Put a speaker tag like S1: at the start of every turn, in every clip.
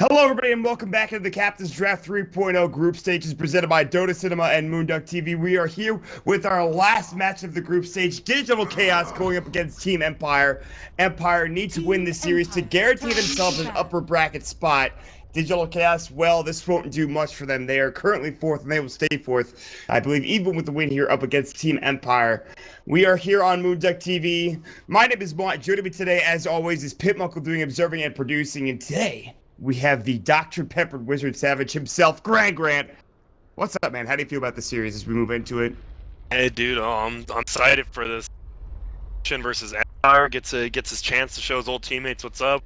S1: Hello, everybody, and welcome back into the Captain's Draft 3.0 group stages presented by Dota Cinema and Moonduck TV. We are here with our last match of the group stage, Digital Chaos going up against Team Empire. Empire need to win this series to guarantee themselves an upper bracket spot. Digital Chaos, well, this won't do much for them. They are currently fourth, and they will stay fourth, I believe, even with the win here up against Team Empire. We are here on Moonduck TV. My name is Mont. Joining me today, as always, is Pitmunkle doing observing and producing, and today we have the Dr. Peppered Wizard Savage himself, Grant. What's up, man? How do you feel about the series as we move into it?
S2: Hey, dude, I'm excited for this. Versus Empire gets his chance to show his old teammates what's up.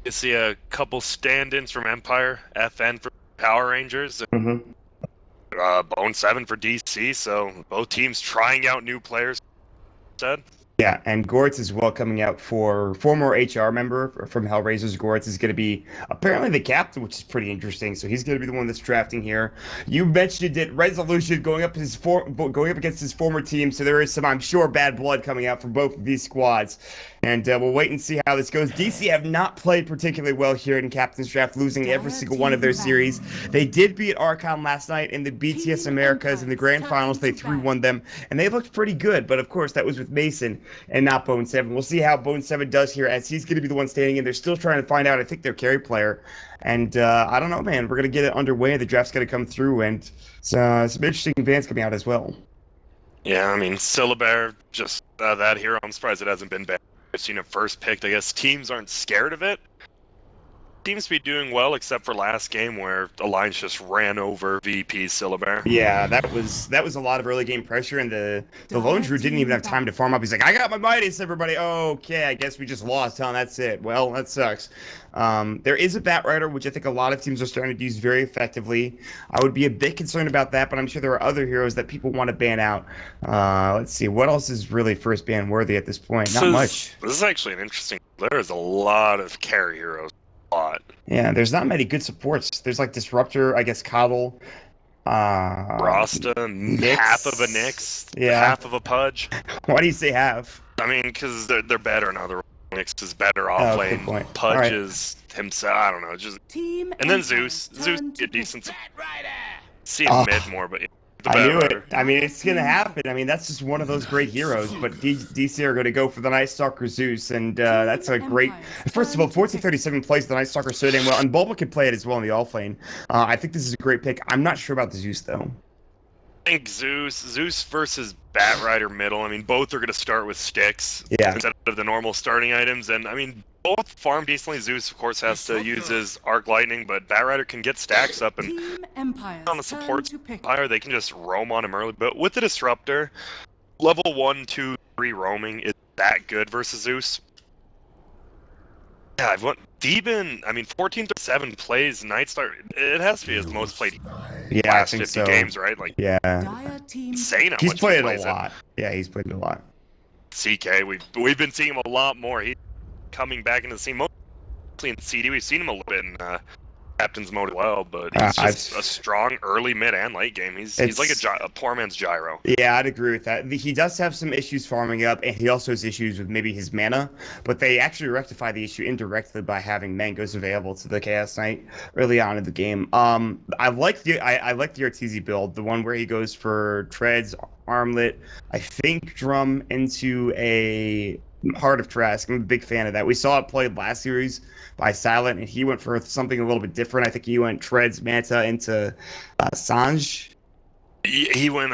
S2: You see a couple stand-ins from Empire, FN for Power Rangers, and bo3 for DC. So both teams trying out new players. Said.
S1: Yeah, and Goritz as well coming out for former HR member from Hellraisers. Goritz is going to be apparently the captain, which is pretty interesting. So he's going to be the one that's drafting here. You mentioned it, Resolution going up against his former team. So there is some, I'm sure, bad blood coming out from both of these squads. And we'll wait and see how this goes. DC have not played particularly well here in Captain's Draft, losing every single one of their series. They did beat Archon last night in the BTS Americas in the grand finals. They 3-1 them, and they looked pretty good. But of course, that was with Mason and not bo3. We'll see how bo3 does here, as he's going to be the one standing in. They're still trying to find out, I think, their carry player. And I don't know, man. We're going to get it underway. The draft's going to come through, and some interesting events coming out as well.
S2: Yeah, I mean, Syllabear, just that hero, I'm surprised it hasn't been banned. I've seen it first picked. I guess teams aren't scared of it. Seems to be doing well, except for last game where Alliance just ran over VP Syllabear.
S1: Yeah, that was a lot of early game pressure, and the Lone Drew didn't even have time to farm up. He's like, I got my Midas, everybody. Okay, I guess we just lost, huh? That's it. Well, that sucks. There is a Batrider, which I think a lot of teams are starting to use very effectively. I would be a bit concerned about that, but I'm sure there are other heroes that people want to ban out. Let's see, what else is really first ban worthy at this point? Not much.
S2: This is actually an interesting. There is a lot of carry heroes.
S1: Yeah, there's not many good supports. There's like Disruptor, I guess Coddle,
S2: Rasta, half of a Nyx, half of a Pudge.
S1: Why do you say half?
S2: I mean, because they're better in other. Nyx is better off lane. Pudge is himself. I don't know, just and then Zeus get decent. See him mid more, but.
S1: I knew it. I mean, it's going to happen. I mean, that's just one of those great heroes. But DC are going to go for the Night Stalker Zeus, and that's a great... First of all, 1437 plays the Night Stalker so damn well, and Bulba can play it as well in the off lane. I think this is a great pick. I'm not sure about the Zeus, though.
S2: I think Zeus versus Batrider middle. I mean, both are going to start with sticks instead of the normal starting items. And, I mean, both farm decently. Zeus, of course, has to use his Arc Lightning, but Batrider can get stacks up. And on the support Empire, they can just roam on him early. But with the Disruptor, level 1, 2, 3 roaming is that good versus Zeus. Yeah, Deben, I mean, 14-7 plays Night Star. It has to be his most played last 50 games, right? Like,
S1: yeah.
S2: Insane how
S1: he's
S2: much
S1: played
S2: he
S1: it a lot. Yeah, he's played it a lot.
S2: CK, we've been seeing him a lot more. He's coming back into the scene, mostly in CD. We've seen him a little bit in Captain's mode as well, but he's just a strong early, mid, and late game. He's like a poor man's Gyro.
S1: Yeah, I'd agree with that. He does have some issues farming up, and he also has issues with maybe his mana, but they actually rectify the issue indirectly by having Mangoes available to the Chaos Knight early on in the game. I like the Arteezy build, the one where he goes for Treads, Armlet, I think Drum into a Heart of Trask. I'm a big fan of that. We saw it played last series by Silent, and he went for something a little bit different. I think he went Treads, Manta into Sanj.
S2: He went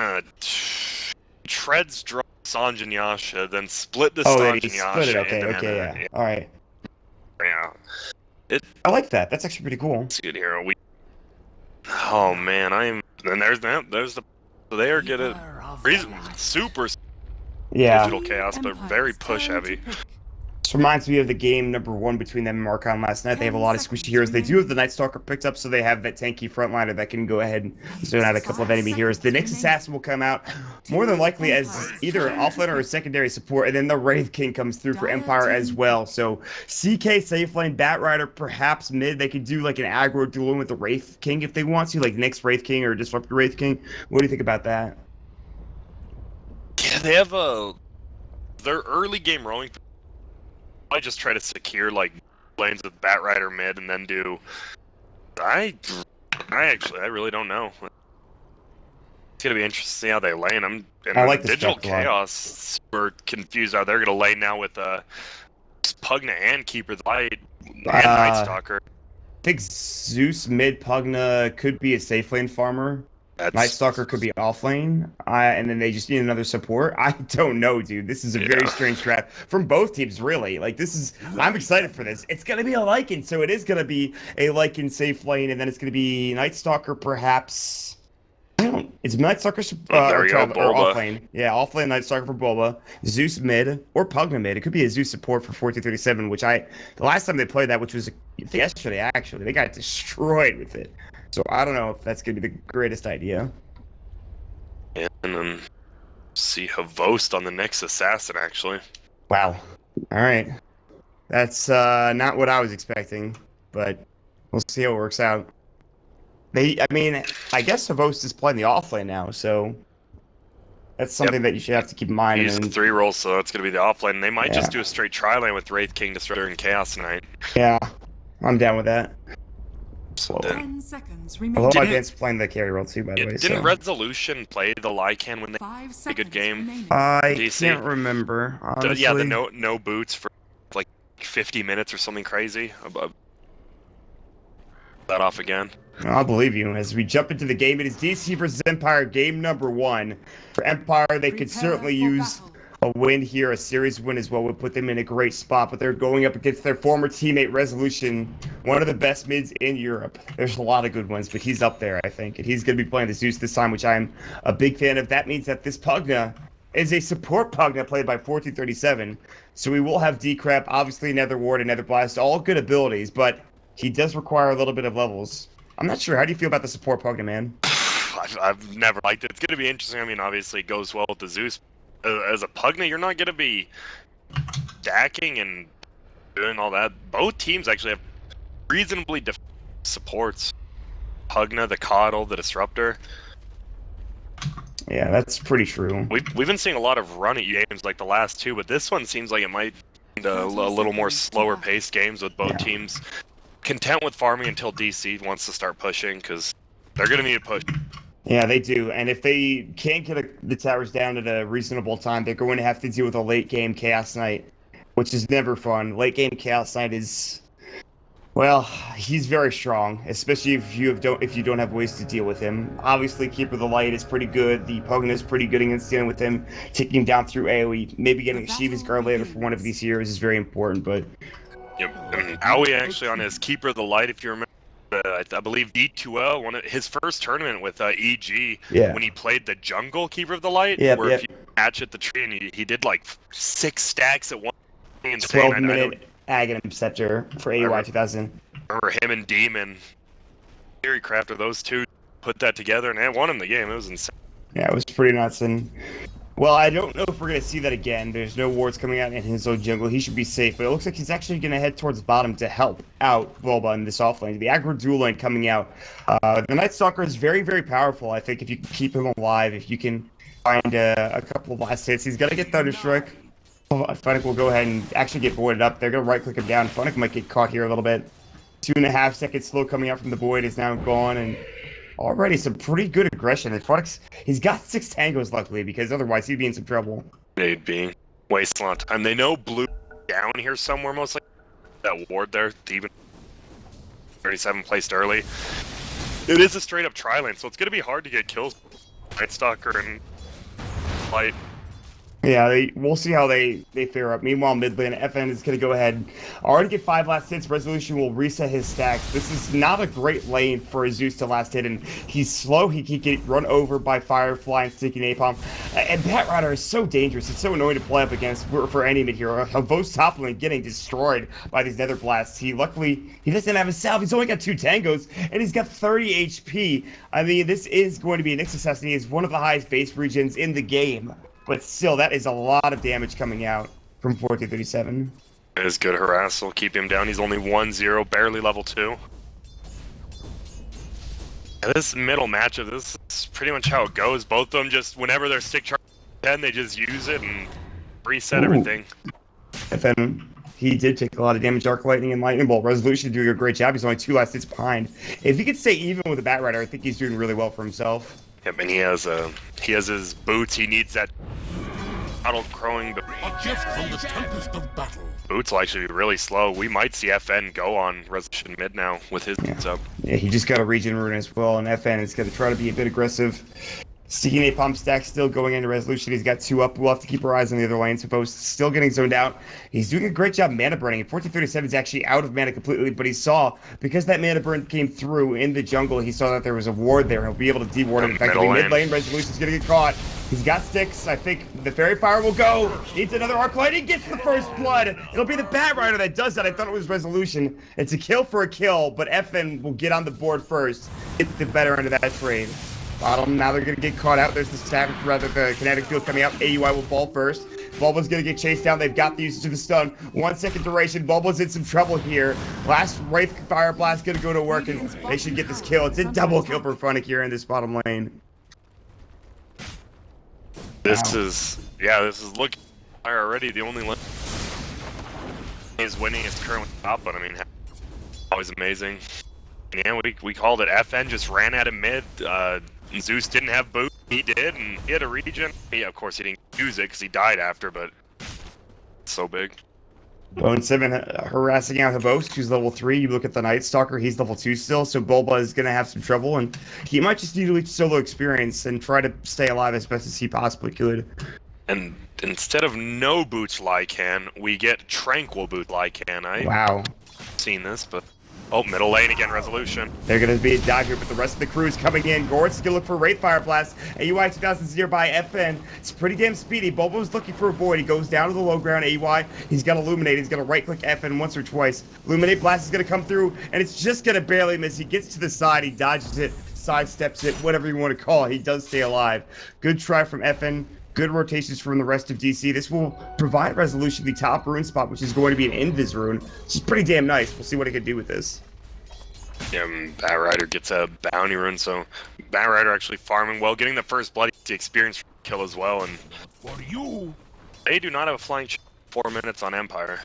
S2: Treads, Drum, Sanj, and Yasha, then split the Sanj and Yasha.
S1: Okay, yeah. All right.
S2: Yeah.
S1: I like that. That's actually pretty cool.
S2: It's a good hero. Oh man, and there's the. So they are getting super. Digital Chaos, but very push heavy.
S1: This reminds me of the game number 1 between them and Archon last night. They have a lot of squishy heroes. They do have the Night Stalker picked up, so they have that tanky frontliner that can go ahead and zone out a couple of enemy heroes. The Nyx Assassin will come out more than likely as either an offlaner or a secondary support, and then the Wraith King comes through for Empire as well. So CK safe lane, Batrider perhaps mid. They could do like an aggro duel with the Wraith King if they want to, like Nyx Wraith King or Disruptor Wraith King. What do you think about that?
S2: Yeah, they have their early game rolling. I just try to secure like lanes with Batrider mid, and then do I really don't know. It's gonna be interesting to see how they lane.
S1: I like this
S2: Digital
S1: draft a lot.
S2: Chaos. We're confused how they're gonna lane now with Pugna and Keeper the Light and Night Stalker.
S1: I think Zeus mid Pugna could be a safe lane farmer. Night Stalker could be off lane, and then they just need another support. I don't know, dude. This is a very strange draft from both teams, really. Like, I'm excited for this. It's going to be a Lycan, so it is going to be a Lycan safe lane, and then it's going to be Night Stalker, perhaps. It's Night Stalker or off lane. Yeah, off lane Night Stalker for Boba. Zeus mid or Pugna mid. It could be a Zeus support for 1437, which the last time they played that, which was yesterday, actually, they got destroyed with it. So I don't know if that's going to be the greatest idea.
S2: And then see Havost on the next assassin, actually.
S1: Wow. All right. That's not what I was expecting, but we'll see how it works out. I guess Havost is playing the off lane now, so that's something that you should have to keep in mind.
S2: He's 3 rolls, so that's going to be the off lane. They might just do a straight tri-lane with Wraith King Destroyer and Chaos Knight.
S1: Yeah, I'm down with that.
S2: So
S3: 10 seconds
S1: I love my Vince playing the carry role too, by the way.
S2: Didn't Resolution play the Lycan when they had a good game?
S1: I can't remember, honestly.
S2: Yeah, the no boots for like 50 minutes or something crazy. That off again.
S1: I'll believe you. As we jump into the game, it is DC versus Empire, game number 1. For Empire, they could certainly use a win here, a series win as well would put them in a great spot, but they're going up against their former teammate Resolution, one of the best mids in Europe. There's a lot of good ones, but he's up there, I think, and he's going to be playing the Zeus this time, which I'm a big fan of. That means that this Pugna is a support Pugna played by 1437, so we will have D-Crap, obviously Nether Ward and Nether Blast, all good abilities, but he does require a little bit of levels. I'm not sure. How do you feel about the support Pugna, man?
S2: I've never liked it. It's going to be interesting. I mean, obviously it goes well with the Zeus. As a Pugna, you're not going to be stacking and doing all that. Both teams actually have reasonably supports. Pugna, the Coddle, the Disruptor.
S1: Yeah, that's pretty true.
S2: We've been seeing a lot of run-it games like the last 2, but this one seems like it might be a little more slower-paced games with both teams content with farming until DC wants to start pushing, because they're going to need to push.
S1: Yeah, they do. And if they can't get the towers down at a reasonable time, they're going to have to deal with a late-game Chaos Knight, which is never fun. Late-game Chaos Knight is, well, he's very strong, especially if you don't have ways to deal with him. Obviously, Keeper of the Light is pretty good. The Pugna is pretty good against dealing with him, taking him down through AoE. Maybe getting Shiva's Guard later for one of these heroes is very important, but...
S2: Yep. And Aoi actually on his Keeper of the Light, if you remember, I believe D2L, his first tournament with EG, when he played the jungle Keeper of the Light, where if you match at the tree and he did like 6 stacks at one.
S1: 12-minute Aghanim Scepter for AUI 2000.
S2: I remember him and Demon, Theory Crafter, those two put that together and they won him the game. It was insane.
S1: Yeah, it was pretty nuts. And well, I don't know if we're going to see that again. There's no wards coming out in his own jungle. He should be safe, but it looks like he's actually going to head towards bottom to help out Volba in this offlane. The aggro dual lane coming out. The Night Stalker is very, very powerful, I think, if you can keep him alive, if you can find a couple of last hits. He's going to get Thunderstruck. Funnick will go ahead and actually get voided up. They're going to right-click him down. Funnick might get caught here a little bit. 2.5 seconds slow coming out from the void is now gone, and already some pretty good aggression. And Funnick's, he's got 6 tangos, luckily, because otherwise he'd be in some trouble.
S2: They'd be wasting a lot of time. They know blue down here somewhere, most likely. That ward there, even 37 placed early. It is a straight-up tri-lane, so it's going to be hard to get kills. Night Stalker and Light.
S1: Yeah, we'll see how they fare up. Meanwhile, mid lane, FN is going to go ahead. Already get 5 last hits. Resolution will reset his stacks. This is not a great lane for a Zeus to last hit, and he's slow. He can get run over by Firefly and Sticky Napalm. And Batrider is so dangerous. It's so annoying to play up against for any mid hero. Havost top lane getting destroyed by these Nether Blasts. He doesn't have a salve. He's only got 2 tangos, and he's got 30 HP. I mean, this is going to be an Nyx assassin. He is one of the highest base regions in the game. But still, that is a lot of damage coming out from 1437.
S2: It is good harass. Will keep him down. He's only 1-0, barely level 2. Yeah, this middle matchup, this is pretty much how it goes. Both of them just, whenever they're stick charge 10, they just use it and reset everything.
S1: FN, He did take a lot of damage. Arc Lightning and Lightning Bolt. Resolution doing a great job. He's only 2 last hits behind. If he could stay even with the Bat Rider, I think he's doing really well for himself.
S2: Yep, and he has his boots. He needs that battle crowing.
S3: A gift from the tempest of battle.
S2: Boots will actually be really slow. We might see FN go on Resolution mid now with his boots up.
S1: Yeah, he just got a regen rune as well, and FN is going to try to be a bit aggressive. Seeking a pump stack still going into Resolution. He's got 2 up. We'll have to keep our eyes on the other lanes. Supposed still getting zoned out. He's doing a great job mana burning. 1437 is actually out of mana completely, but he saw, because that mana burn came through in the jungle, he saw that there was a ward there. He'll be able to de-ward it effectively. Mid lane, Resolution's going to get caught. He's got sticks. I think the Fairy Fire will go. Needs another Arc Lightning. Gets the first blood. It'll be the Bat Rider that does that. I thought it was Resolution. It's a kill for a kill, but FN will get on the board first. Get the better end of that trade. Bottom, now they're going to get caught out. There's the kinetic field coming out. AUI will fall first. Bulba's going to get chased down. They've got the usage of the stun. 1 second duration. Bulba's in some trouble here. Last Wraith Fire Blast going to go to work, and they should get this kill. It's a double kill for Funnick here in this bottom lane.
S2: This is looking already. The only lane is winning is currently top, but I mean, always amazing. Yeah, we called it. FN just ran at him mid. Zeus didn't have boot. He did, and he had a regen. Yeah, of course he didn't use it because he died after, but it's so big.
S1: bo3 harassing out Hibos, who's level 3. You look at the Night Stalker, he's level 2 still, so Bulba is going to have some trouble, and he might just need to reach solo experience and try to stay alive as best as he possibly could.
S2: And instead of no boots Lycan, we get tranquil boot Lycan.
S1: Wow.
S2: Seen this, but... Oh, middle lane again, Resolution.
S1: They're going to be a dive here, but the rest of the crew is coming in. Gorett's going to look for Wraith Fire Blast. AUI 2000's nearby. FN. It's pretty damn speedy. Bulba's looking for a void. He goes down to the low ground. AUI, he's got Illuminate. He's going to right-click FN once or twice. Illuminate Blast is going to come through, and it's just going to barely miss. He gets to the side. He dodges it, sidesteps it, whatever you want to call it. He does stay alive. Good try from FN. Good rotations from the rest of DC. This will provide Resolution the top rune spot, which is going to be an Invis rune, which is pretty damn nice. We'll see what he can do with this.
S2: Yeah, Bat Rider gets a bounty rune, so Bat Rider actually farming well, getting the first bloody experience kill as well. And they do not have a flying 4 minutes on Empire.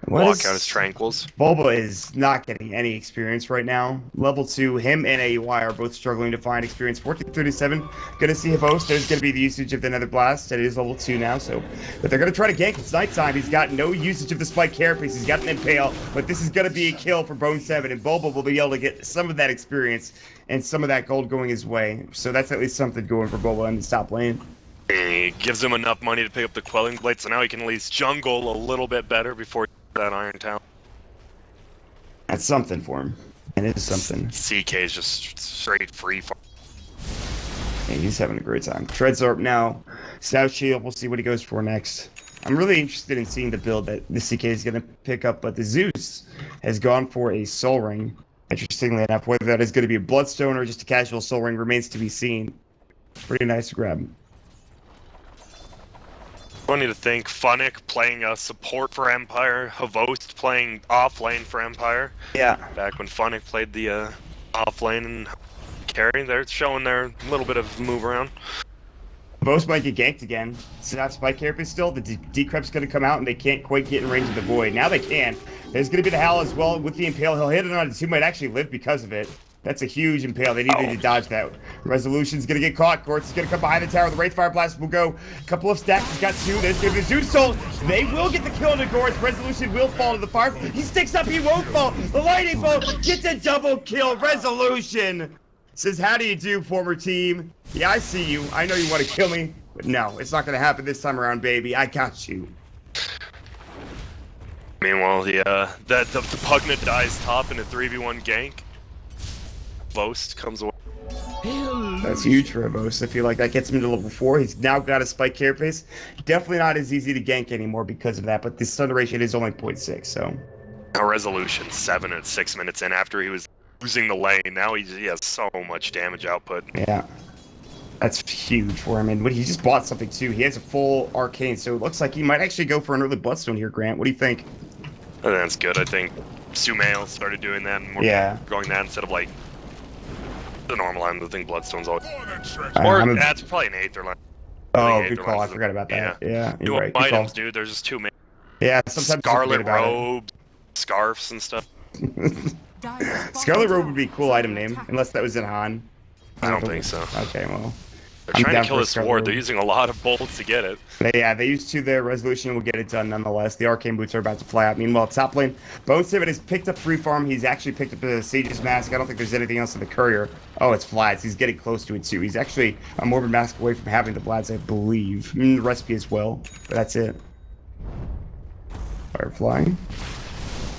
S2: Walk out his tranquils.
S1: Bulba is not getting any experience right now. Level 2, him and AUI are both struggling to find experience. 1437, gonna see Hibos. There's gonna be the usage of the Nether Blast. It is level 2 now, so but they're gonna try to gank. It's nighttime. He's got no usage of the Spike Carapace. He's got an Impale, but this is gonna be a kill for bo3, and Bulba will be able to get some of that experience and some of that gold going his way. So that's at least something going for Bulba in the top lane.
S2: He gives him enough money to pick up the Quelling Blade, so now he can at least jungle a little bit better before that Iron Talon.
S1: That's something for him. It is something.
S2: CK is just straight free farm.
S1: Yeah, he's having a great time. Treads are up now. Stout Shield, we'll see what he goes for next. I'm really interested in seeing the build that the CK is going to pick up, but the Zeus has gone for a Soul Ring. Interestingly enough, whether that is going to be a Bloodstone or just a casual Soul Ring remains to be seen. Pretty nice to grab.
S2: Funny to think, Funnick playing a support for Empire, Havost playing off lane for Empire.
S1: Yeah.
S2: Back when Funnick played the off lane and carry, they're showing their little bit of move around.
S1: Havost might get ganked again. It's not Spike Carapace still. The Decrep's going to come out and they can't quite get in range of the Void. Now they can. There's going to be the Howl as well with the Impale. He'll hit it on his who might actually live because of it. That's a huge Impale. They needed to dodge that. Resolution's going to get caught. Gortz is going to come behind the tower. The Wraith Fire Blast will go. A couple of stacks. He's got 2. There's going to be the Zeus Soul. They will get the kill to Gortz. Resolution will fall to the fire. He sticks up. He won't fall. The Lightning Bolt gets a double kill. Resolution says, how do you do, former team? Yeah, I see you. I know you want to kill me. But no, it's not going to happen this time around, baby. I got you.
S2: Meanwhile, the Pugnant dies top in a 3v1 gank. Boast comes away.
S1: That's huge for Hibos. I feel like that gets him to level 4. He's now got a Spike Carapace. Definitely not as easy to gank anymore because of that, but the stun duration is only 0.6, so.
S2: Now Resolution 7 at 6 minutes in after he was losing the lane. Now he has so much damage output.
S1: Yeah. That's huge for him. And he just bought something too. He has a full Arcane, so it looks like he might actually go for an early Bloodstone here, Grant. What do you think?
S2: I think that's good. I think Sumail started doing that and more going that instead of like the normal line. I think Bloodstone's always. Or that's probably an Aether line.
S1: Oh, good call. I forgot about that. Yeah, you're right.
S2: Items, dude. There's just too many.
S1: Yeah, sometimes
S2: Scarlet robes, scarves, and stuff.
S1: Scarlet Robe would be a cool item name, unless that was in Han.
S2: I don't think so.
S1: Okay, well.
S2: They're trying to kill this ward. They're using a lot of bolts to get it.
S1: Yeah, they used to. Their resolution will get it done nonetheless. The arcane boots are about to fly out. Meanwhile, top lane, bo3 has picked up free farm. He's actually picked up the Sage's Mask. I don't think there's anything else in the courier. Oh, it's Vlad's. He's getting close to it too. He's actually a Morbid Mask away from having the Vlad's, I believe. The recipe as well, but that's it. Firefly.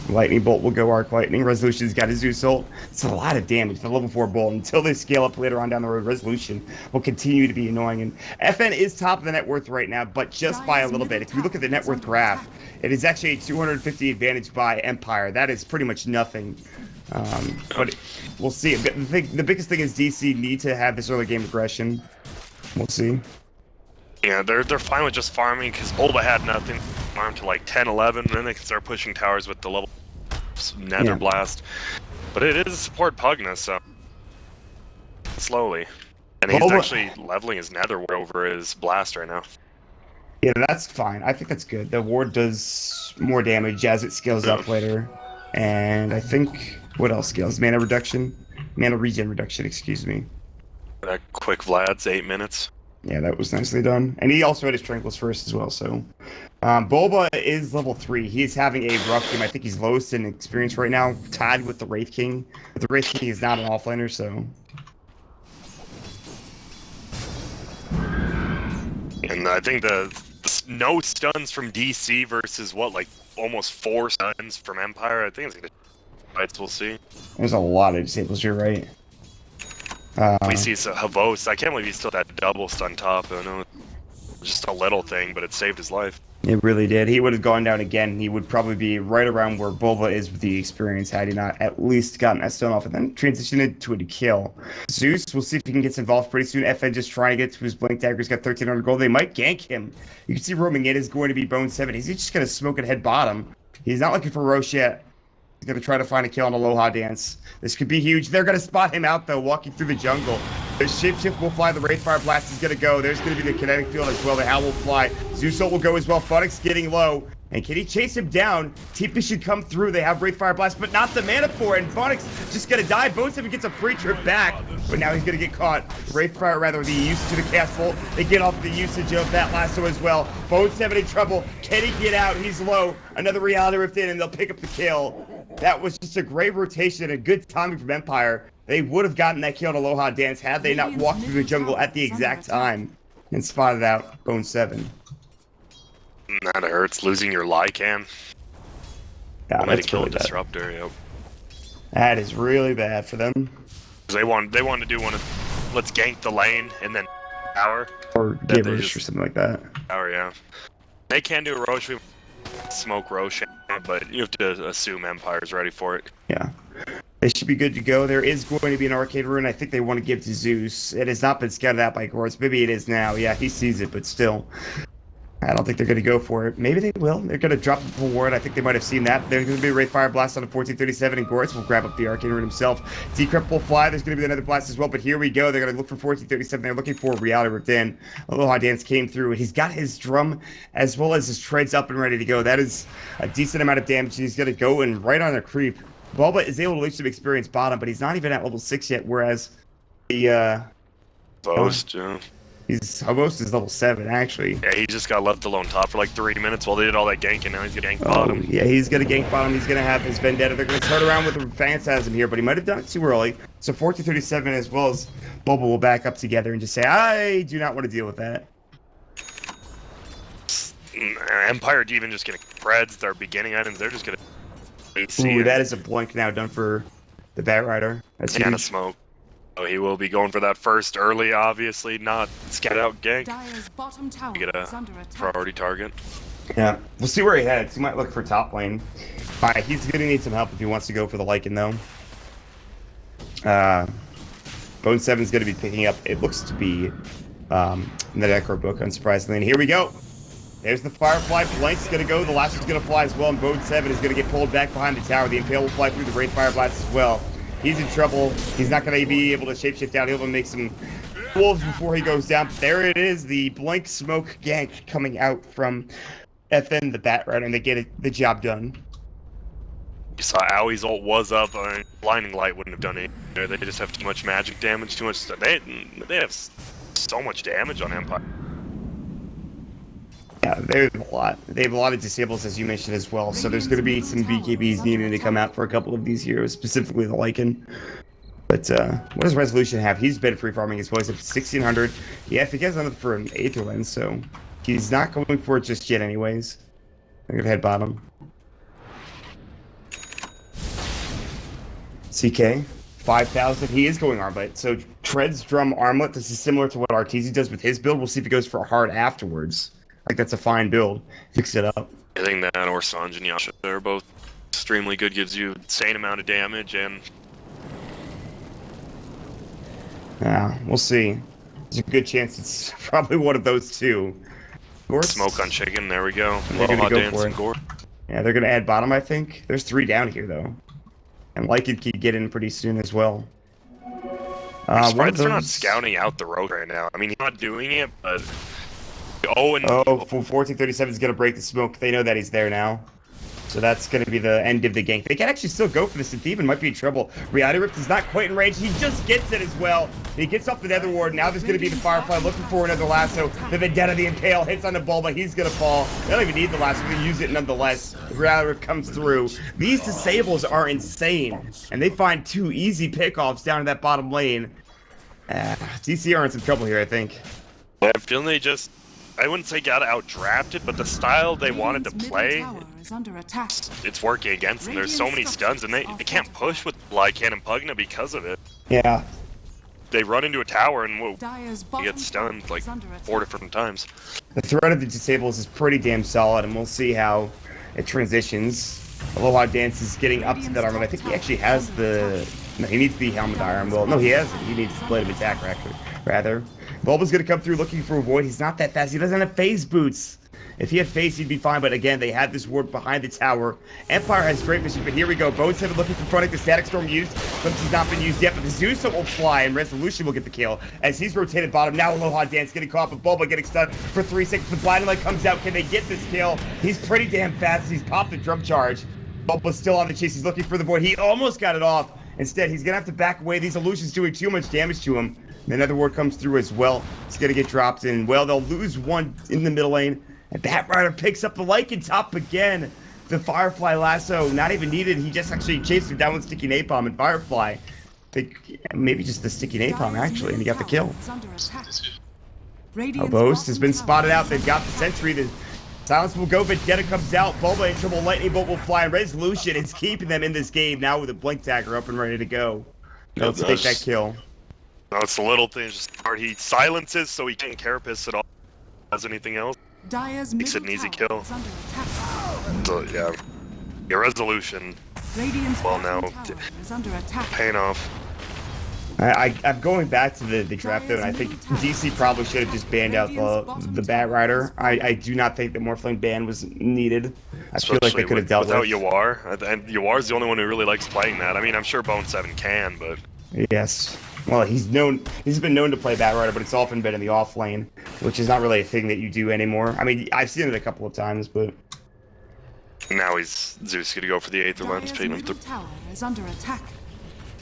S1: Lightning Bolt will go Arc Lightning. Resolution's got a Zeus ult. It's a lot of damage. The level 4 Bolt. Until they scale up later on down the road, Resolution will continue to be annoying. And FN is top of the net worth right now, but just by a little bit. If you look at the net worth graph, it is actually a 250 advantage by Empire. That is pretty much nothing. But we'll see. The biggest thing is DC need to have this early game aggression. We'll see.
S2: Yeah, they're fine with just farming because Bulba had nothing. Farm to like 10, 11, and then they can start pushing towers with the level Nether Blast. But it is a support Pugna, so slowly. And he's actually leveling his Nether over his Blast right now.
S1: Yeah, that's fine. I think that's good. The ward does more damage as it scales up later. And I think, what else scales? Mana reduction? Mana regen reduction, excuse me.
S2: That quick Vlad's 8 minutes.
S1: Yeah, that was nicely done. And he also had his Tranquils first as well, so. Bulba is level 3. He's having a rough game. I think he's lowest in experience right now, tied with the Wraith King. But the Wraith King is not an offlaner, so.
S2: And I think the no stuns from DC versus what, like almost 4 stuns from Empire. I think it's gonna fights. We'll see.
S1: There's a lot of disables, you're right.
S2: We see Havos. I can't believe he's still that double stun top. I know it's just a little thing, but it saved his life.
S1: It really did. He would have gone down again. He would probably be right around where Bulba is with the experience had he not at least gotten that stone off and then transitioned it to a kill. Zeus, we'll see if he can get involved pretty soon. FN just trying to get to his Blink Dagger. He's got 1,300 gold. They might gank him. You can see roaming in is going to be bo3. Is he just going to smoke it head bottom? He's not looking for Roche yet. He's going to try to find a kill on Aloha Dance. This could be huge. They're going to spot him out, though, walking through the jungle. The Shapeshift will fly. The Wraithfire Blast is going to go. There's going to be the Kinetic Field as well. The Howl will fly. Zeus ult will go as well. Funix getting low. And can he chase him down? TP should come through. They have Wraithfire Blast, but not the mana for it. And Funix just going to die. bo3 gets a free trip back, but now he's going to get caught. Wraithfire, rather, the usage to the cast bolt. They get off the usage of that lasso as well. bo3 in trouble. Can he get out? He's low. Another Reality Rift in, and they'll pick up the kill. That was just a great rotation and a good timing from Empire. They would have gotten that kill on Aloha Dance had they not walked through the jungle at the exact time and spotted out bo3.
S2: That hurts, losing your Lycan.
S1: Yeah,
S2: that's kill a disruptor. Yep.
S1: That is really bad for them.
S2: They want to do one of let's gank the lane and then tower
S1: or give Roche or something like that.
S2: Tower, yeah. They can do a Roche. We smoke Roche, but you have to assume Empire's ready for it.
S1: Yeah. They should be good to go. There is going to be an Arcade Rune I think they want to give to Zeus. It has not been scouted out by Gortz. Maybe it is now. Yeah, he sees it, but still. I don't think they're going to go for it. Maybe they will. They're going to drop the full ward. I think they might have seen that. There's going to be a Wraithfire Blast on a 1437, and Gortz will grab up the Arcane Rune himself. Decrypt will fly. There's going to be another blast as well, but here we go. They're going to look for 1437. They're looking for Reality Rift in. Aloha Dance came through, and he's got his drum as well as his treads up and ready to go. That is a decent amount of damage. He's going to go in right on a creep. Bulba is able to lose some experience bottom, but he's not even at level 6 yet, whereas the
S2: Boast, yeah.
S1: Havos is level 7, actually.
S2: Yeah, he just got left alone top for like 3 minutes while they did all that gank, and now he's gonna gank bottom.
S1: Yeah, he's gonna gank bottom. He's gonna have his Vendetta. They're gonna start around with the Phantasm here, but he might have done it too early. So 1437 as well as Bulba will back up together and just say, I do not want to deal with that.
S2: Empire even just getting Preds, their beginning items, they're just gonna
S1: Ooh, that is a blink now done for the Bat Rider. That's
S2: huge. And a smoke. So he will be going for that first early, obviously, not scat out gank. Get a priority target.
S1: Yeah, we'll see where he heads. He might look for top lane. Alright, he's gonna need some help if he wants to go for the Lycan, though. bo3's gonna be picking up, it looks to be, in the Necro book, unsurprisingly. And here we go. There's the Firefly. Blank's gonna go. The last one's gonna fly as well, and bo3 is gonna get pulled back behind the tower. The Impale will fly through the Wraithfire Blast as well. He's in trouble. He's not going to be able to shapeshift down. He'll be able to make some wolves before he goes down. But there it is, the blank smoke gank coming out from FN the Bat Rider and they get the job done.
S2: You saw Owie's ult was up. Blinding Light wouldn't have done it. They just have too much magic damage, too much stuff. They have so much damage on Empire.
S1: Yeah, they have a lot. They have a lot of disables, as you mentioned as well. So there's going to be some BKBs needing to come out for a couple of these heroes, specifically the Lycan. But what does Resolution have? He's been free farming his boys up to 1600. Yeah, I think he has enough for an Aether Lens, so he's not going for it just yet, anyways. I'm gonna head bottom. CK, 5,000. He is going armlet. So Treads Drum armlet. This is similar to what Arteezy does with his build. We'll see if he goes for a hard afterwards. Like, that's a fine build. Fix it up.
S2: I think that or Sanj and Yasha are both extremely good. Gives you insane amount of damage, and
S1: yeah, we'll see. There's a good chance it's probably one of those two.
S2: Smoke on chicken. There we go.
S1: They're gonna go for it.
S2: Gore.
S1: Yeah, they're gonna add bottom, I think. There's 3 down here though, and Lycan can get in pretty soon as well.
S2: I'm surprised they're not scouting out the road right now. I mean, he's not doing it, but oh,
S1: 1437 is gonna break the smoke. They know that he's there now. So that's going to be the end of the gank. They can actually still go for this, and Thievin might be in trouble. Reality Rift is not quite in range. He just gets it as well. He gets off the Nether Ward. Now there's going to be the Firefly looking for another lasso. The Vendetta, the Impale, hits on the ball, but he's going to fall. They don't even need the lasso. They use it nonetheless. The Reality Rift comes through. These disables are insane, and they find 2 easy pickoffs down in that bottom lane. DC are in some trouble here, I think.
S2: I feel they just, I wouldn't say got out-drafted, but the style they wanted to play, it's working against them. There's so many stuns, and they can't push with Lycan and Pugna because of it.
S1: Yeah.
S2: They run into a tower, and whoa, they get stunned like 4 different times.
S1: The threat of the disables is pretty damn solid, and we'll see how it transitions. Aloha Dance is getting up to that armor. I think he actually has the... No, he needs the Helmet Iron. Well, no, he hasn't. He needs the Blade of Attack, rather. Bulba's going to come through looking for a Void. He's not that fast. He doesn't have phase boots. If he had phase, he'd be fine. But again, they had this ward behind the tower. Empire has great vision, but here we go. bo3 looking for fronting. The Static Storm used. Glimpse not been used yet, but the Zeus will fly, and Resolution will get the kill as he's rotated bottom. Now Aloha Dance getting caught, but Bulba getting stunned for 3 seconds. The Blinding Light comes out. Can they get this kill? He's pretty damn fast. He's popped the drum charge. Bulba's still on the chase. He's looking for the Void. He almost got it off. Instead, he's going to have to back away. These illusions doing too much damage to him. And another ward comes through as well. He's going to get dropped in. Well, they'll lose 1 in the middle lane. And Bat Rider picks up the Lycan top again. The Firefly lasso, not even needed. He just actually chased him down with Sticky Napalm, and Firefly, maybe just the Sticky Napalm, actually, and he got the kill. Boast has been spotted out. They've got the Sentry. The Silence will go, Vendetta comes out. Bulba in trouble. Lightning Bolt will fly. And Resolution is keeping them in this game now with a Blink Dagger up and ready to go. Let's take that kill.
S2: No, it's the little things. Just hard. He silences, so he can't carapace at all. Does anything else? Makes it an easy kill. So yeah, your Resolution. Well, now paying off.
S1: I'm going back to the draft though, and I think DC probably should have just banned out the Bat Rider. I do not think the Morphling ban was needed. I feel like they could have dealt
S2: without Yawar, and Yawar's the only one who really likes playing that. I mean, I'm sure bo3 can, but
S1: yes. Well, he's been known to play Bat Rider, but it's often been in the off lane, which is not really a thing that you do anymore. I mean, I've seen it a couple of times, but
S2: now Zeus gonna go for the Aether Lens, paying him through.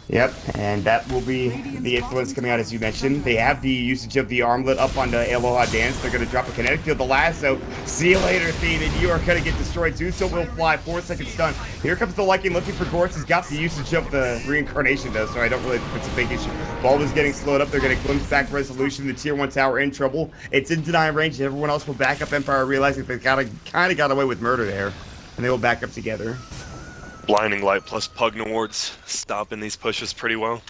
S1: Yep, and that will be the influence coming out, as you mentioned. They have the usage of the armlet up onto Aloha Dance. They're going to drop a kinetic field. The lasso. See you later, Thievin. You are going to get destroyed. Zuso will fly. 4-second stun. Here comes the Lycan looking for Gortz. He's got the usage of the reincarnation, though, so I don't really think it's a big issue. Bulba's getting slowed up. They're going to glimpse back Resolution. The Tier 1 tower in trouble. It's in denying range. Everyone else will back up. Empire realizing they kind of got away with murder there, and they will back up together.
S2: Blinding Light plus Pugna wards stopping these pushes pretty well.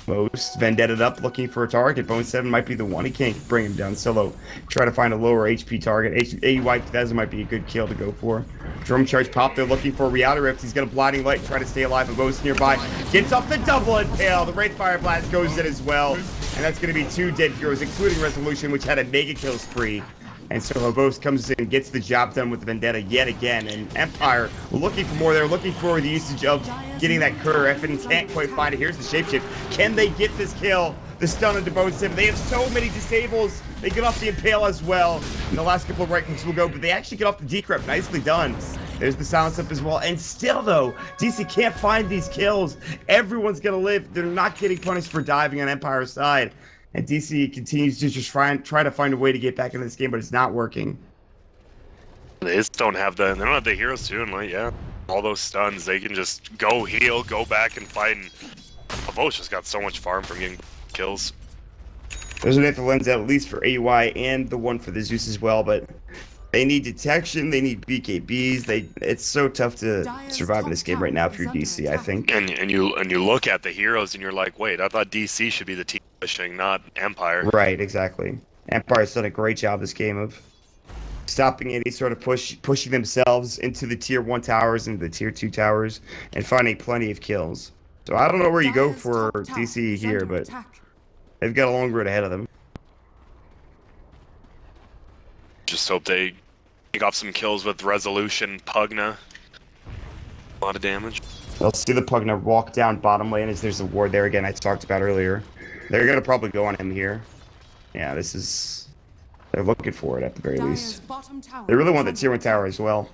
S1: Most Vendetta up looking for a target. bo3 might be the one. He can't bring him down solo. Try to find a lower HP target. AY Bethesda might be a good kill to go for. Drum charge pop. They're looking for a Reality Rift. He's got a Blinding Light. Try to stay alive. And Bo's nearby. Gets off the double impale. The Wraith Fire Blast goes in as well. And that's going to be 2 dead heroes, including Resolution, which had a mega kill spree. And so Hobos comes in, gets the job done with the Vendetta yet again. And Empire looking for more. They're looking for the usage of getting that curve and can't quite find it. Here's the shapeshift. Can they get this kill? The stun into bo3. They have so many disables. They get off the Impale as well. And the last couple of right clicks will go, but they actually get off the decrypt. Nicely done. There's the silence up as well. And still, though, DC can't find these kills. Everyone's going to live. They're not getting punished for diving on Empire's side. And DC continues to just try to find a way to get back into this game, but it's not working.
S2: They just don't have they don't have the heroes too, and like, yeah, all those stuns, they can just go heal, go back and fight, and bo3 just got so much farm from getting kills.
S1: There's an Anther Lens at least for AUI and the one for the Zeus as well, but they need detection, they need BKBs, it's so tough to survive in this game right now if you're DC, I think.
S2: And you look at the heroes and you're like, wait, I thought DC should be the team pushing, not Empire.
S1: Right, exactly. Empire's done a great job this game of stopping any sort of pushing themselves into the tier 1 towers and the tier 2 towers and finding plenty of kills. So I don't know where you go for DC here, but they've got a long road ahead of them.
S2: Just hope they pick up some kills with Resolution, Pugna. A lot of damage.
S1: They'll see the Pugna walk down bottom lane as there's a ward there again I talked about earlier. They're going to probably go on him here. Yeah, this is... They're looking for it at the very least. They really want the tier 1 tower as well.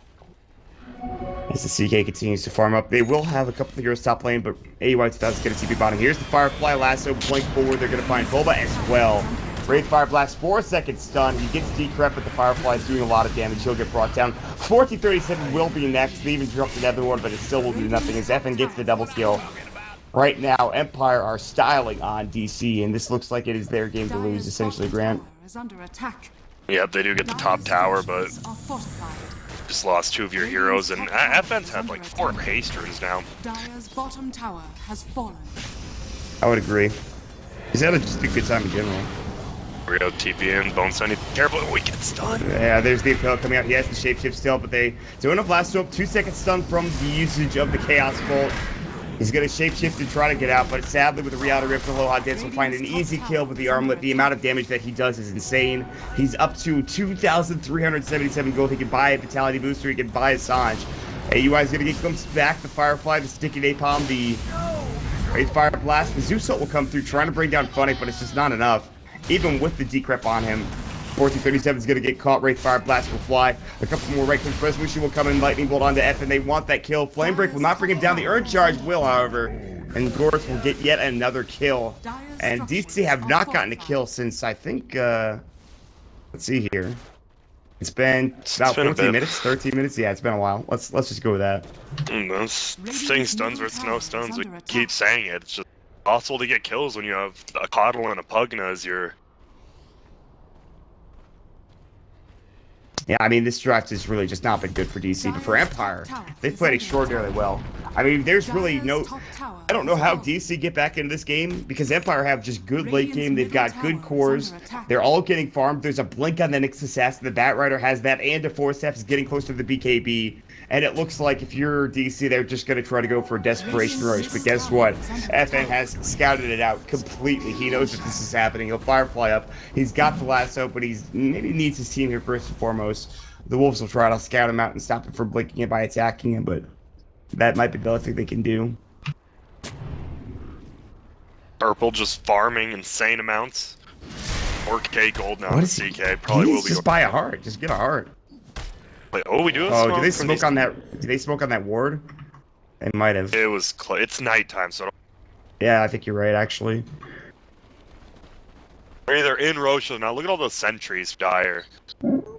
S1: As the CK continues to farm up, they will have a couple of heroes top lane, but AUI 2000 is going to TP bottom. Here's the Firefly lasso, blink forward. They're going to find Boba as well. Wraith Fire Blast, 4-second stun. He gets decrep, but the Firefly is doing a lot of damage. He'll get brought down. 1437 will be next. They even dropped another one, but it still will do nothing as FN gets the double kill. Right now, Empire are styling on DC, and this looks like it is their game to lose, essentially, Grant.
S2: Yep, they do get the top tower, but just lost 2 of your heroes, and FN's had like 4 haste runes now.
S4: Dire's bottom tower has fallen.
S1: I would agree. He's had just a good time in general.
S2: Rio TP in, Bone Sunny, terrible, we get stunned.
S1: Yeah, there's the Impale coming out. He has the shapeshift still, but they don't have Blast Up. 2-second stun from the usage of the Chaos Bolt. He's going to shapeshift and try to get out, but sadly with the Reality Rift and Low Hot Dance will find an easy kill with the armlet. The amount of damage that he does is insane. He's up to 2,377 gold. He can buy a Vitality Booster, he can buy a Sange. AUI is going to get glimpsed back. The Firefly, the Sticky Napalm, the Wraith Fire Blast. The Zeus ult will come through trying to bring down Funny, but it's just not enough. Even with the decrep on him. 1437 is going to get caught. Wraith Fire Blast will fly. A couple more right clicks. Resolution will come in. Lightning Bolt onto F, and they want that kill. Flame Break will not bring him down. The Urn Charge will, however. And Gorth will get yet another kill. And DC have not gotten a kill since, I think, let's see here. It's been about 14 minutes, 13 minutes. Yeah, it's been a while. Let's just go with that.
S2: Those thing stuns versus no stuns. We keep saying it. It's just possible to get kills when you have a Coddle and a Pugna as your...
S1: Yeah, I mean, this draft has really just not been good for DC, but for Empire, they've played extraordinarily well. I mean, there's really no... I don't know how DC get back into this game, because Empire have just good late game. They've got good cores. They're all getting farmed. There's a blink on the next assassin. The Bat Rider has that, and a Forceps is getting close to the BKB. And it looks like if you're DC, they're just going to try to go for a Desperation Rush. But guess what? FN has scouted it out completely. He knows that this is happening. He'll Firefly up. He's got the lasso, but he's maybe needs his team here first and foremost. The Wolves will try to scout him out and stop him from blinking it by attacking him, but that might be the only thing they can do.
S2: Purple just farming insane amounts. 4k gold now in CK. Probably will be.
S1: Just buy a heart. Just get a heart.
S2: Wait, oh, we do.
S1: Oh, do they smoke on that? Do they smoke on that ward? They might have.
S2: It was. It's nighttime, so.
S1: Yeah, I think you're right. Actually.
S2: They're either in Roche or not. Look at all those sentries, Dire.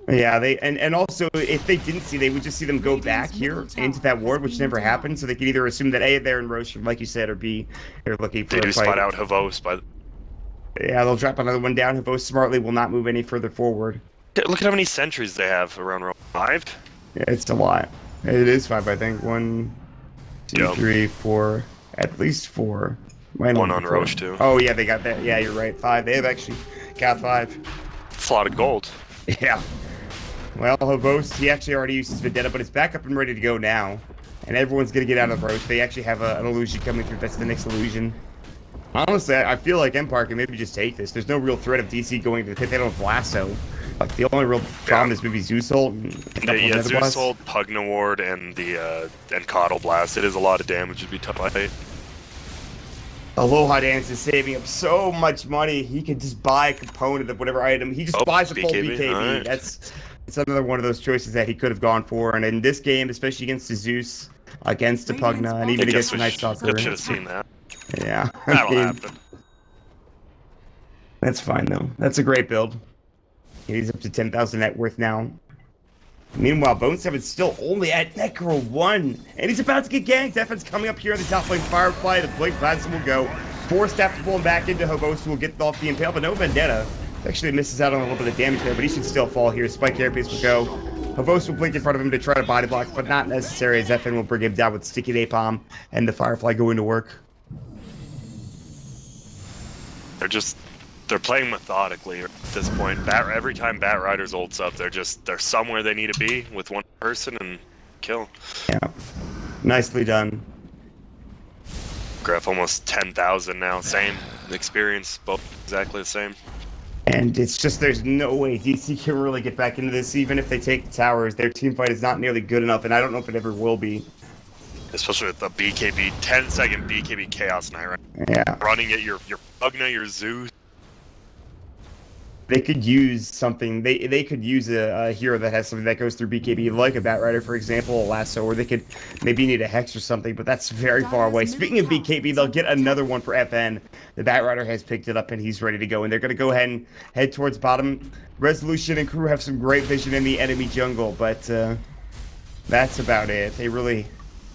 S1: Yeah, and also if they didn't see, they would just see them go back here into that ward, which never happened. So they could either assume that A, they're in Roche, like you said, or B, they're looking for.
S2: They do spot out Havos, but.
S1: Yeah, they'll drop another one down. Havos smartly will not move any further forward.
S2: Look at how many sentries they have around Roche. 5?
S1: Yeah, it's a lot. It is 5, I think. 1, 2, 3, 4, at least 4.
S2: One on Roche too.
S1: Oh yeah, they got that. Yeah, you're right. 5. They have actually got 5.
S2: It's a lot of gold.
S1: Yeah. Well, Havos, he actually already used his Vendetta, but it's back up and ready to go now. And everyone's going to get out of Roche. They actually have an illusion coming through. That's the next illusion. Honestly, I feel like Empire can maybe just take this. There's no real threat of DC going to the pit. They don't have Lasso. Like, the only real problem is maybe Zeus ult.
S2: Yeah, Zeus ult, Pugna Ward, and the and Coddle Blast. It is a lot of damage. It'd be tough.
S1: Aloha Dance is saving up so much money. He could just buy a component of whatever item. He just buys a full BKB.
S2: Right.
S1: It's another one of those choices that he could have gone for. And in this game, especially against the Zeus, against the Pugna, and even against the Night Stalker.
S2: Should have seen that.
S1: Yeah.
S2: That'll happen.
S1: That's fine, though. That's a great build. He's up to 10,000 net worth now. Meanwhile, bo3's still only at Necro 1, and he's about to get ganked. Defense coming up here in the top lane. Firefly, the Blink Blast will go. Force Staff to pull him back into Havosu will get off the Impale, but no Vendetta. Actually misses out on a little bit of damage there, but he should still fall here. Spike Carapace will go. Havosu will blink in front of him to try to body block, but not necessary, as FN will bring him down with Sticky Napalm, and the Firefly going to work.
S2: They're playing methodically at this point. Every time Bat Rider's ults up, they're somewhere they need to be with one person and kill.
S1: Yeah, nicely done.
S2: Gref almost 10,000 now. Same experience, both exactly the same.
S1: And it's just there's no way DC can really get back into this, even if they take the towers. Their team fight is not nearly good enough, and I don't know if it ever will be.
S2: Especially with the BKB, 10-second BKB Chaos Knight, right?
S1: Yeah.
S2: Running at your Pugna, your Zeus.
S1: They could use something. They could use a hero that has something that goes through BKB, like a Bat Rider, for example, a Lasso, or they could maybe need a Hex or something, but that's very far away. Speaking of BKB, they'll get another one for FN. The Bat Rider has picked it up, and he's ready to go, and they're going to go ahead and head towards bottom. Resolution and crew have some great vision in the enemy jungle, but that's about it. They really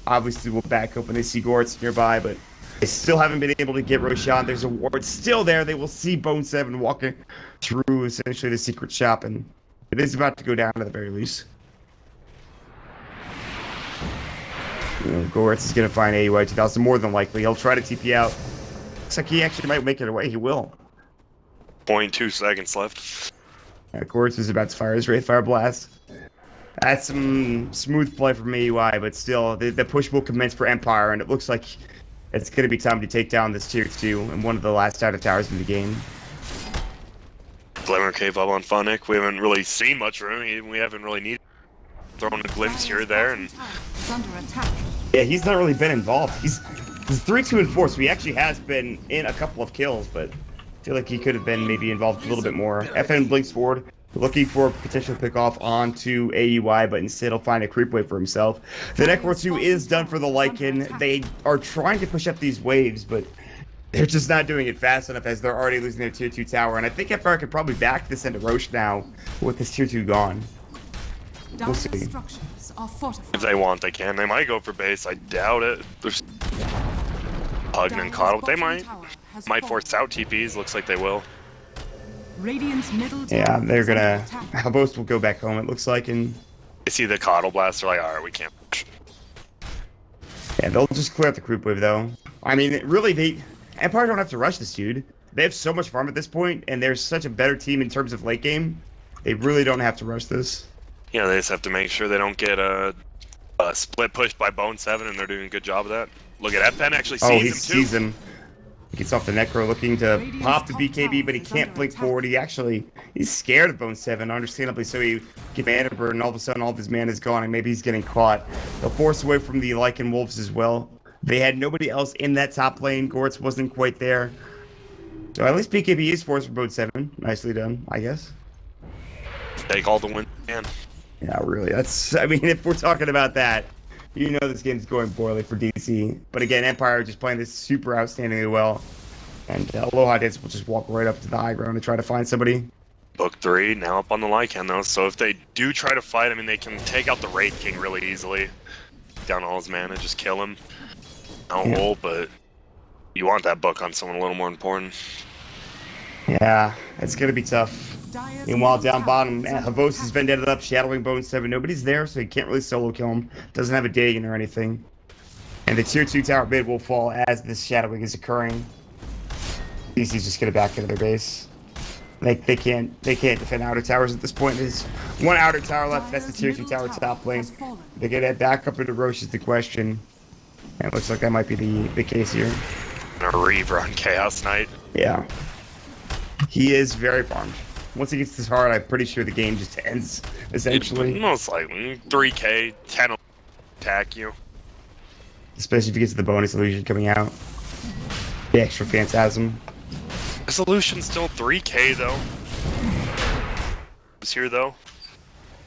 S1: obviously will back up when they see Goretz nearby, but they still haven't been able to get Roshan. There's a ward still there. They will see bo3 walking through essentially the secret shop, and it is about to go down at the very least. Goretz is going to find AUI 2000 more than likely. He'll try to TP out. Looks like he actually might make it away. He will.
S2: 0.2 seconds left.
S1: Goretz is about to fire his Wraith Fire Blast. That's some smooth play from AUI, but still, the push will commence for Empire, and it looks like it's going to be time to take down this tier 2 and one of the last out of towers in the game.
S2: Glimmer Cave up on Funnick. We haven't really seen much from him. We haven't really needed throwing a glimpse here or there. And
S1: yeah, he's not really been involved. He's 3-2 and 4, so he actually has been in a couple of kills, but I feel like he could have been maybe involved a little bit more. FN blinks forward, looking for a potential pickoff onto AUI, but instead he'll find a creep wave for himself. The Necro 2 is done for the Lycan. They are trying to push up these waves, but they're just not doing it fast enough as they're already losing their tier 2 tower. And I think Empire could probably back this into Roche now with this tier 2 gone. We'll see.
S4: If
S2: they want, they can. They might go for base. I doubt it. There's Pugna and Coddle. They might force out TPs. Looks like they will.
S1: Yeah, they're gonna. Most will go back home, it looks like, and
S2: they see the Coddle Blast. They're like, all right, we can't push.
S1: Yeah, they'll just clear out the creep wave, though. I mean, really, Empire don't have to rush this, dude. They have so much farm at this point, and they're such a better team in terms of late game. They really don't have to rush this.
S2: Yeah, they just have to make sure they don't get a split push by bo3, and they're doing a good job of that. Look at FN actually sees him, too.
S1: He sees him. He gets off the Necro looking to pop the BKB, but he can't blink forward. He's scared of bo3, understandably so. He gets mana burn, and all of a sudden all of his mana is gone, and maybe he's getting caught. They'll force away from the Lycan Wolves as well. They had nobody else in that top lane. Goretz wasn't quite there. So at least BKB is forced for bo3. Nicely done, I guess.
S2: Take all the wins, man.
S1: Yeah, really. I mean, if we're talking about that, you know this game's going poorly for DC. But again, Empire just playing this super outstandingly well. And Aloha Dance will just walk right up to the high ground and try to find somebody.
S2: Book 3, now up on the Lycan, though. So if they do try to fight, I mean, they can take out the Wraith King really easily. Down all his mana, just kill him. No, but you want that book on someone a little more important.
S1: Yeah, it's going to be tough. Meanwhile, down bottom, Havos has been deaded up, shadowing bo3. Nobody's there, so he can't really solo kill him. Doesn't have a Dagon or anything. And the tier 2 tower mid will fall as this shadowing is occurring. DC's just going to back into their base. They can't defend outer towers at this point. There's one outer tower left. That's the tier 2 tower top lane. They get that back up into Roche is the question. And it looks like that might be the case here.
S2: And a Reaver on Chaos Knight.
S1: Yeah. He is very farmed. Once he gets this hard, I'm pretty sure the game just ends, essentially.
S2: Most likely. 3k, 10 attack you.
S1: Especially if he gets the bonus illusion coming out. The extra Phantasm.
S2: Resolution still 3K though. Is here though.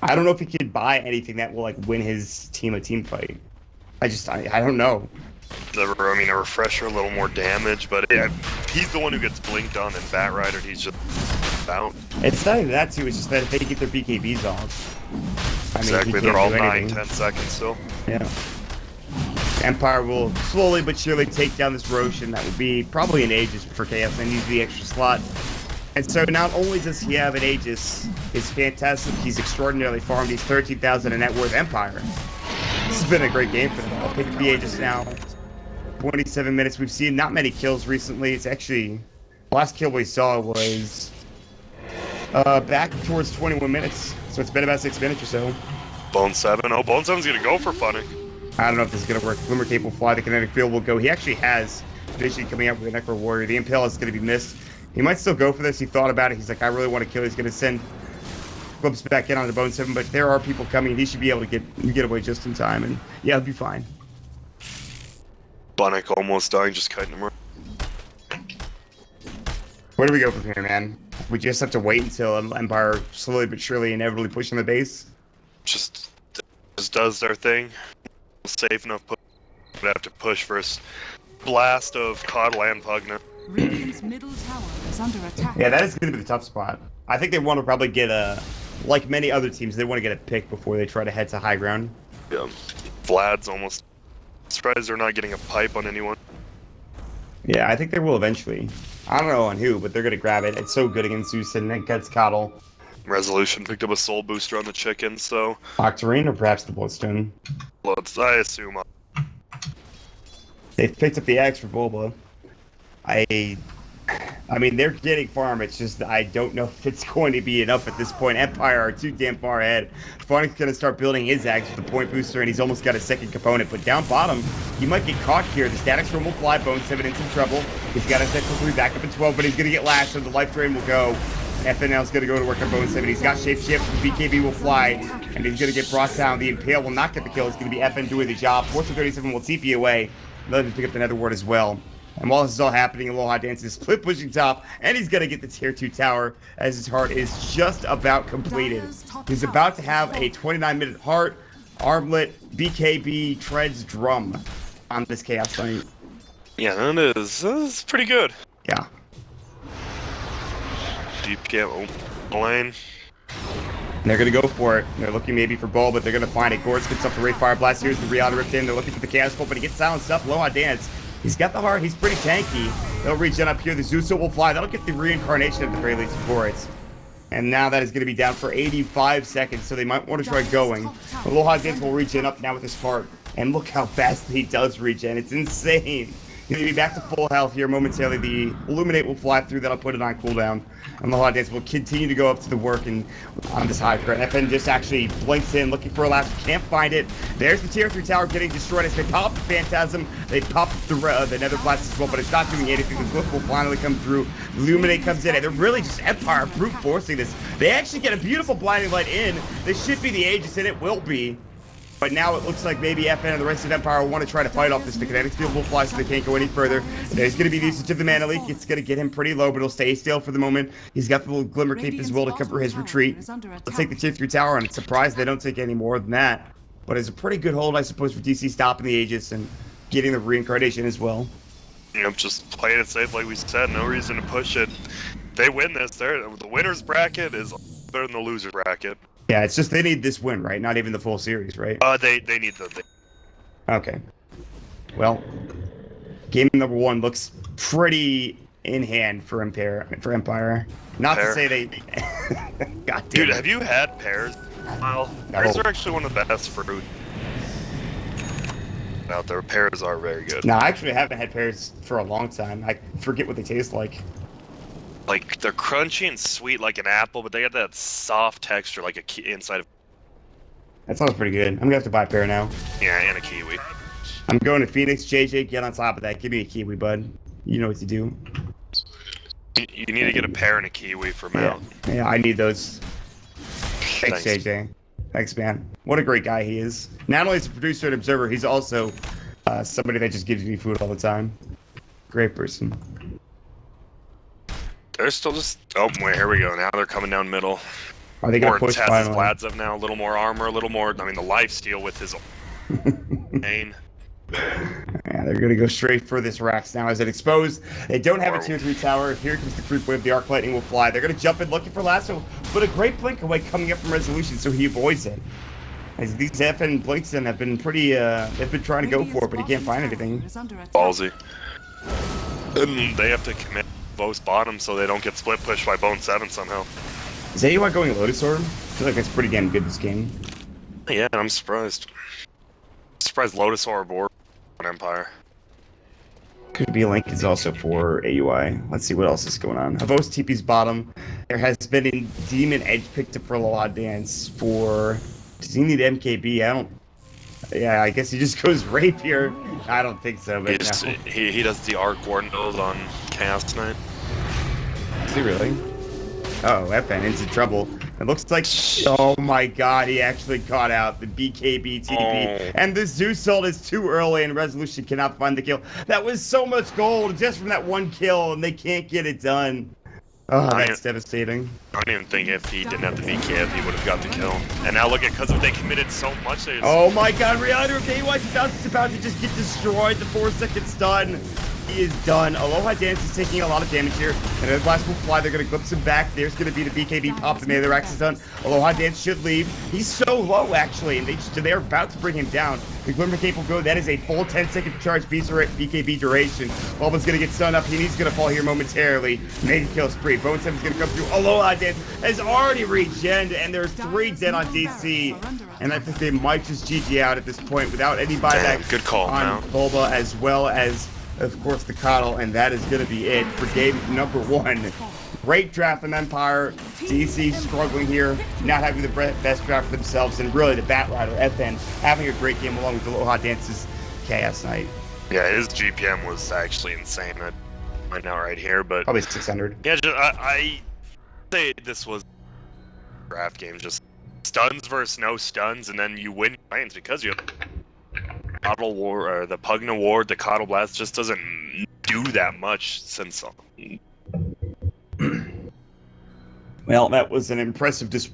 S1: I don't know if he could buy anything that will like win his team a team fight. I don't know.
S2: I mean, a refresher, a little more damage, but yeah, he's the one who gets blinked on in Bat Rider. He's just out.
S1: It's not even that too. It's just that if they get their BKBs off. I mean,
S2: Exactly, they're all 9-10 seconds still.
S1: Yeah. Empire will slowly but surely take down this Roshan. That would be probably an Aegis for Chaos and use the extra slot. And so not only does he have an Aegis, it's fantastic. He's extraordinarily farmed. He's 13,000 in net worth Empire. This has been a great game for them. I'll pick the Aegis now. 27 minutes. We've seen not many kills recently. It's actually, the last kill we saw was back towards 21 minutes. So it's been about 6 minutes or so.
S2: Bone 7. Oh, Bone 7's going to go for Funny.
S1: I don't know if this is going to work. Glimmer Cape will fly. The kinetic field will go. He actually has Vision coming out with the Necro Warrior. The Impale is going to be missed. He might still go for this. He thought about it. He's like, I really want to kill. He's going to send Clubs back in on the Bone 7, but there are people coming. He should be able to get away just in time, and yeah, he'll be fine.
S2: Bunnick almost dying, just cutting him.
S1: Where do we go from here, man? We just have to wait until Empire slowly but surely inevitably pushing the base?
S2: Just does their thing. Safe enough, but have to push first. Blast of Coddle and Pugna.
S4: Radiant's middle tower is under attack.
S1: Yeah, that is going to be the tough spot. I think they want to probably get like many other teams, they want to get a pick before they try to head to high ground.
S2: Yeah, Vlad's almost surprised they're not getting a pipe on anyone.
S1: Yeah, I think they will eventually. I don't know on who, but they're going to grab it. It's so good against Zeus and it gets Coddle.
S2: Resolution picked up a soul booster on the chicken, so...
S1: Octarine or perhaps the Bloodstone?
S2: I assume.
S1: They've picked up the Axe for Bulba. I mean, they're getting farm. It's just I don't know if it's going to be enough at this point. Empire are too damn far ahead. Funny's going to start building his Axe with the point booster, and he's almost got a second component. But down bottom, he might get caught here. The Static Storm will fly. Bone 7 in some trouble. He's got a Central 3 back up at 12, but he's going to get lashed, so the Life Drain will go. FNL's going to go to work on Bone 7. He's got Shapeshift. The BKB will fly, and he's going to get brought down. The Impale will not get the kill. It's going to be FN doing the job. Force of 37 will TP away. Let him pick up the Nether Ward as well. And while this is all happening, Aloha Dance is split pushing top, and he's going to get the tier 2 tower as his heart is just about completed. He's about to have a 29-minute heart, armlet, BKB, treads, drum on this Chaos fight.
S2: Yeah, that is pretty good.
S1: Yeah.
S2: Deep camp lane.
S1: And they're going to go for it. They're looking maybe for Bull, but they're going to find it. Gortz gets up the Ray Fire Blast. Here's the Rihanna Rift in. They're looking for the Chaos Bolt, but he gets silenced up. Aloha Dance. He's got the heart. He's pretty tanky. They'll regen up here. The Zuso will fly. That'll get the reincarnation at the very least for it. And now that is going to be down for 85 seconds, so they might want to try going. Aloha Dance will regen up now with his heart. And look how fast he does regen. It's insane. He's going to be back to full health here momentarily. The Illuminate will fly through. That'll put it on cooldown. And Aloha Dance will continue to go up to the work and on this high ground. FN just actually blinks in, looking for a last. Can't find it. There's the tier 3 tower getting destroyed as they pop the Phantasm. They pop the Nether Blast as well, but it's not doing anything. The Glyph will finally come through. Illuminate comes in, and they're really just Empire brute forcing this. They actually get a beautiful blinding light in. This should be the Aegis, and it will be. But now it looks like maybe FN and the rest of Empire will want to try to fight off this. The kinetic field will fly so they can't go any further. There's going to be the usage of the mana leak. It's going to get him pretty low, but he'll stay still for the moment. He's got the little Glimmer Cape as well to cover his retreat. Let's take the tier 3 tower, and it's surprised they don't take any more than that. But it's a pretty good hold, I suppose, for DC stopping the Aegis and getting the reincarnation as well.
S2: You know, just playing it safe like we said. No reason to push it. They win this. The winner's bracket is better than the loser's bracket.
S1: Yeah, it's just they need this win, right? Not even the full series, right?
S2: They need the...
S1: Okay. Well, game number 1 looks pretty in hand for Empire. Not to say they... God damn
S2: Dude,
S1: it.
S2: have you had pears? Well,
S1: No.
S2: pears are actually one of the best fruit out there. Pears are very good.
S1: No, I actually haven't had pears for a long time. I forget what they taste like.
S2: Like, they're crunchy and sweet like an apple, but they got that soft texture like inside of...
S1: That sounds pretty good. I'm gonna have to buy a pear now.
S2: Yeah, and a kiwi.
S1: I'm going to Phoenix. JJ, get on top of that. Give me a kiwi, bud. You know what to do.
S2: You need to get a pear and a kiwi for Mount.
S1: Yeah, I need those. Thanks,
S2: Thanks.
S1: JJ. Thanks, man. What a great guy he is. Not only is a producer and observer, he's also somebody that just gives me food all the time. Great person.
S2: They're still just... Oh, wait, here we go. Now they're coming down middle.
S1: Are they going to push
S2: has his
S1: finally?
S2: Vlad's up now, a little more armor, a little more... I mean, the lifesteal with his main.
S1: Yeah, they're going to go straight for this Rax now as it exposed. They don't have a tier 3 tower. Here comes the creep wave. The arc lightning will fly. They're going to jump in looking for Lasso, but a great blink away coming up from Resolution, so he avoids it. As these FN Blinkston have been pretty, they've been trying to go for it, but he can't find anything.
S2: Ballsy. And they have to commit both bottom so they don't get split pushed by Bone7 somehow.
S1: Is AUI going Lotus Orb? I feel like that's pretty damn good this game.
S2: Yeah, I'm surprised. Surprised Lotus Orb or Empire.
S1: Could be a link is also for AUI. Let's see what else is going on. Havos TP's bottom. There has been a Demon Edge picked up for Aloha Dance for... Does he need MKB? I don't... Yeah, I guess he just goes Rapier. I don't think so, but no.
S2: He does the Arc Warden build on Chaos Knight.
S1: Is he really? Oh, FN into trouble. It looks like... Oh my god, he actually caught out the BKB TDP. And the Zeus ult is too early and Resolution cannot find the kill. That was so much gold just from that one kill and they can't get it done. Oh, that's devastating.
S2: I don't even think if he didn't have the BKF, he would have got the kill. And now look at, because they committed so much.
S1: Oh my god, Reality of AUI is about to just get destroyed. The 4-second stun. He is done. Aloha Dance is taking a lot of damage here. And the blast will fly. They're going to glimpse him back. There's going to be the BKB pop. The Melee Rax is done. Aloha Dance should leave. He's so low, actually. And they're about to bring him down. The Glimmer Cape will go. That is a full 10-second charge BKB duration. Bulba's going to get stunned up. He's going to fall here momentarily. Mega kill spree. Bone7 is going to come through. Aloha Dance has already regen. And there's 3 dead on DC. And I think they might just GG out at this point without any buyback.
S2: Good call
S1: on Bulba, as well as, of course, the Coddle, and that is going to be it for game number 1. Great draft from Empire. DC struggling here, not having the best draft for themselves, and really the Batrider, FN, having a great game along with Aloha Dance's Chaos Knight.
S2: Yeah, his GPM was actually insane right now right here, but...
S1: Probably 600.
S2: Yeah, I say this was a draft game, just stuns versus no stuns, and then you win lanes because you have... Coddle Ward, or the Pugna Ward, the Coddle Blast just doesn't do that much since...
S1: Well, that was an impressive display.